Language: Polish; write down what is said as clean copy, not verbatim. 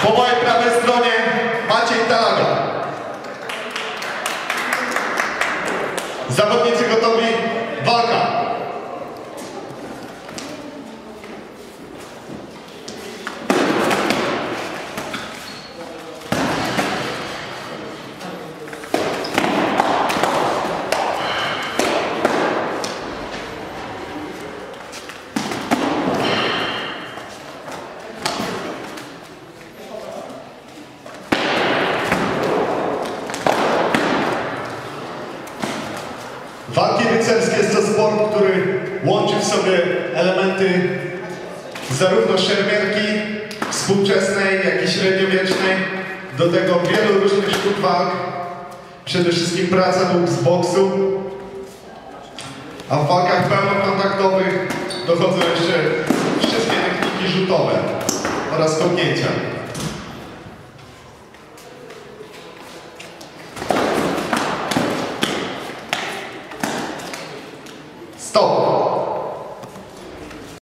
Po mojej prawej stronie Maciej Talaga. Zawodnicy gotowi? Walka! Walki rycerskie jest to sport, który łączy w sobie elementy zarówno szermierki współczesnej, jak i średniowiecznej. Do tego wielu różnych sztuk walk. Przede wszystkim praca nóg z boksu. A w walkach pełnokontaktowych dochodzą jeszcze wszystkie techniki rzutowe oraz kopnięcia. Stop!